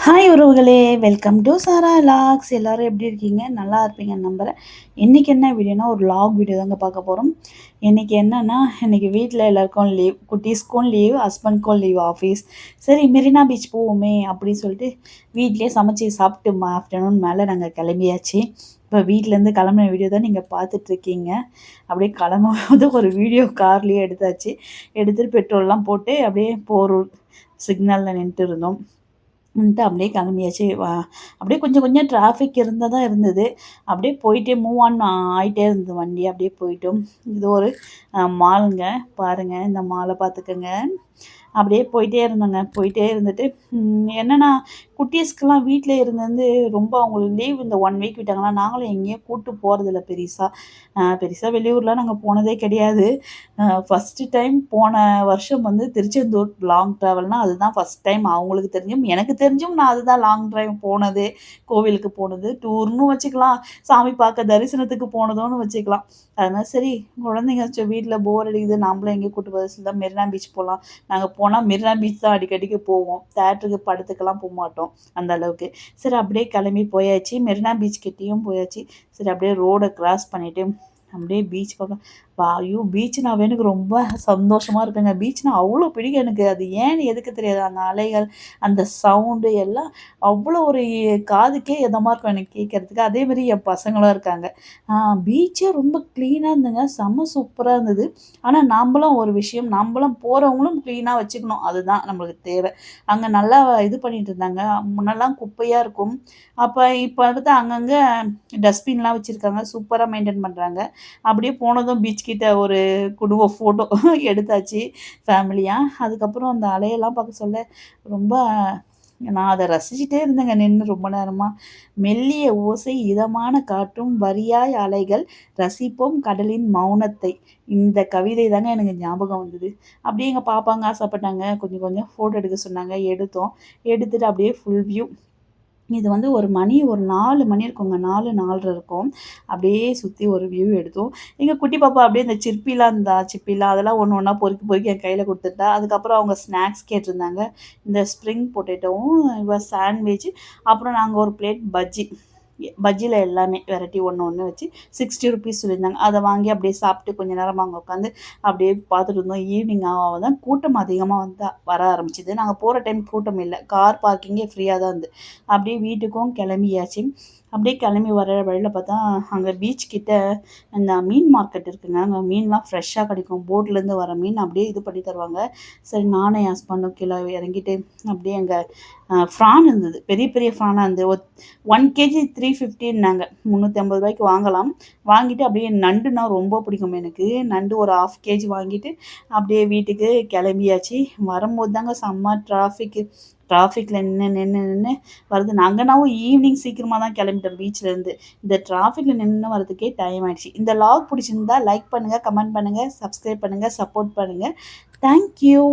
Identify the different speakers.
Speaker 1: Hi உறவுகளே, welcome to சாரா லாக்ஸ். எல்லோரும் எப்படி இருக்கீங்க? நல்லா இருப்பீங்கன்னு நம்புகிறேன். இன்றைக்கி என்ன வீடியோனா, ஒரு லாக் வீடியோ தாங்க பார்க்க போகிறோம். இன்றைக்கி என்னென்னா, இன்றைக்கி வீட்டில் எல்லாருக்கும் லீவ், குட்டீஸ்க்கும் லீவ், ஹஸ்பண்ட்க்கும் லீவ் ஆஃபீஸ். சரி மெரினா பீச் போவோமே அப்படின்னு சொல்லிட்டு வீட்லேயே சமைச்சி சாப்பிட்டு ஆஃப்டர்நூன் மேலே நாங்கள் கிளம்பியாச்சு. இப்போ வீட்டிலேருந்து கிளம்புன வீடியோ தான் நீங்கள் பார்த்துட்ருக்கீங்க. அப்படியே கிளம்பும்போது ஒரு வீடியோ கார்லேயே எடுத்தாச்சு. எடுத்துகிட்டு பெட்ரோல்லாம் போட்டு அப்படியே போகிற சிக்னலில் நின்றுட்டு இருந்தோம். அப்படியே கிளம்பியாச்சு. அப்படியே கொஞ்சம் கொஞ்சம் டிராஃபிக் இருந்தால் தான் இருந்தது. அப்படியே போயிட்டே மூவ் ஆன் ஆகிட்டே இருந்தது வண்டி. அப்படியே போயிட்டோம். இது ஒரு மாலுங்க. பாருங்கள், இந்த மாலை பார்த்துக்கோங்க. அப்படியே போயிட்டே இருந்தோங்க. போயிட்டே இருந்துட்டு என்னென்னா, குட்டீஸ்க்கெலாம் வீட்டில் இருந்து ரொம்ப அவங்களுக்கு லீவ் இந்த 1 வீக் விட்டாங்கன்னா, நாங்களும் எங்கேயும் கூப்பிட்டு போகிறதில்ல பெருசாக வெளியூர்லாம் நாங்கள் போனதே கிடையாது. ஃபஸ்ட்டு டைம் போன வருஷம் வந்து திருச்செந்தூர் லாங் ட்ராவல்னால் அதுதான் ஃபஸ்ட் டைம். அவங்களுக்கு தெரிஞ்சும் எனக்கு தெரிஞ்சும் நான் அதுதான் லாங் ட்ரைவ் போனது. கோவிலுக்கு போனது, டூர்னு வச்சுக்கலாம், சாமி பார்க்க தரிசனத்துக்கு போனதும்னு வச்சுக்கலாம். அதனால் சரி, குழந்தைங்க வீட்டில் போர் அடிக்குது, நாம்ளும் எங்கேயும் கூட்டு போகிறது தான், மெரினா பீச் போகலாம். நாங்கள் போனால் மெரினா பீச் தான் அடிக்கடிக்கு போவோம். தேட்டருக்கு படத்துக்கெல்லாம் போகமாட்டோம் அந்த அளவுக்கு. சரி அப்படியே கிளம்பி போயாச்சு. மெரினா பீச் கிட்டேயும் போயாச்சு. சரி அப்படியே ரோடை கிராஸ் பண்ணிவிட்டு அப்படியே பீச் பக்கம் ஐயோ! பீச்சுனாவே எனக்கு ரொம்ப சந்தோஷமாக இருக்குங்க. பீச்னா அவ்வளோ பிடிக்கும் எனக்கு. அது ஏன்னு எதுக்கு தெரியாது. அந்த அலைகள், அந்த சவுண்டு எல்லாம் அவ்வளோ ஒரு காதுக்கே இதமாக இருக்கும் எனக்கு கேட்கறதுக்கு. அதேமாரி என் பசங்களும் இருக்காங்க. பீச்சே ரொம்ப க்ளீனாக இருந்ததுங்க. செம்ம சூப்பராக இருந்தது. ஆனால் நம்பளும் ஒரு விஷயம், நம்பளும் போகிறவங்களும் க்ளீனாக வச்சுக்கணும். அதுதான் நம்மளுக்கு தேவை. அங்கே நல்லா இது பண்ணிட்டு இருந்தாங்க. முன்னெல்லாம் குப்பையாக இருக்கும். இப்போ பார்த்தா அங்கங்கே டஸ்ட்பின்லாம் வச்சுருக்காங்க. சூப்பராக மெயின்டெயின் பண்ணுறாங்க. அப்படியே போனதும் பீச் கிட்ட ஒரு குடும்ப ஃபோட்டோ எடுத்தாச்சு ஃபேமிலியாக. அதுக்கப்புறம் அந்த அலையெல்லாம் பார்க்க சொல்ல ரொம்ப நான் அதை ரசிச்சுட்டே இருந்தேங்க நின்று ரொம்ப நேரமாக. மெல்லிய ஓசை, இதமான காற்றும், வரியாய் அலைகள், ரசிப்போம் கடலின் மௌனத்தை. இந்த கவிதை தாங்க எனக்கு ஞாபகம் வந்தது. அப்படியே எங்கள் பாப்பாங்க ஆசைப்பட்டாங்க, கொஞ்சம் கொஞ்சம் ஃபோட்டோ எடுக்க சொன்னாங்க. எடுத்தோம். எடுத்துகிட்டு அப்படியே ஃபுல் வியூ. இது வந்து ஒரு 4 மணி இருக்குங்க. 4, 4:30 இருக்கும். அப்படியே சுற்றி ஒரு வியூ எடுத்தோம். எங்கள் குட்டி பாப்பா அப்படியே இந்த சிப்பிலாம் அதெல்லாம் ஒன்று ஒன்றா பொறுக்கி பொறுக்கி என் கையில் கொடுத்துட்டா. அதுக்கப்புறம் அவங்க ஸ்நாக்ஸ் கேட்டிருந்தாங்க. இந்த ஸ்ப்ரிங் பொட்டேட்டோவும் சாண்ட்விச், அப்புறம் நாங்கள் ஒரு பிளேட் பஜ்ஜியில் எல்லாமே வெரைட்டி ஒன்று ஒன்று வச்சு 60 ருபீஸ் சொல்லியிருந்தாங்க. அதை வாங்கி அப்படியே சாப்பிட்டு கொஞ்சம் நேரம் அங்கே உட்காந்து அப்படியே பார்த்துட்டு இருந்தோம். ஈவினிங் தான் கூட்டம் அதிகமாக வர ஆரம்பிச்சிது. நாங்கள் போகிற டைம் கூட்டம் இல்லை. கார் பார்க்கிங்கே ஃப்ரீயாக தான் இருந்தது. அப்படியே வீட்டுக்கும் கிளம்பியாச்சு. அப்படியே கிளம்பி வர வழியில் பார்த்தா அங்கே பீச் கிட்ட இந்த மீன் மார்க்கெட் இருக்குங்க. அங்கே மீன்லாம் ஃப்ரெஷ்ஷாக கிடைக்கும். போட்லேருந்து வர மீன் அப்படியே இது பண்ணி தருவாங்க. சரி, நானும் என் ஹஸ்பண்டும் கீழே இறங்கிட்டு அப்படியே அங்கே ஃப்ரான் இருந்தது. பெரிய பெரிய ஃப்ரானாக இருந்தது. 1 கேஜி 350ன்னாங்க. 350 ரூபாய்க்கு வாங்கலாம். வாங்கிட்டு அப்படியே நண்டுனா ரொம்ப பிடிக்கும் எனக்கு. நண்டு ஒரு 1/2 கேஜி வாங்கிட்டு அப்படியே வீட்டுக்கு கிளம்பியாச்சு. வரும்போது தாங்க செம்ம டிராஃபிக்கில் நின்று வருது. நாங்கனாவும் ஈவினிங் சீக்கிரமாக தான் கிளம்பிட்டோம் பீச்லேருந்து. இந்த டிராஃபிக்கில் நின்று வரதுக்கே டைம் ஆகிடுச்சு. இந்த லாக் பிடிச்சிருந்தா லைக் பண்ணுங்கள், கமெண்ட் பண்ணுங்கள், சப்ஸ்கிரைப் பண்ணுங்கள், சப்போர்ட் பண்ணுங்கள். தேங்க்யூ.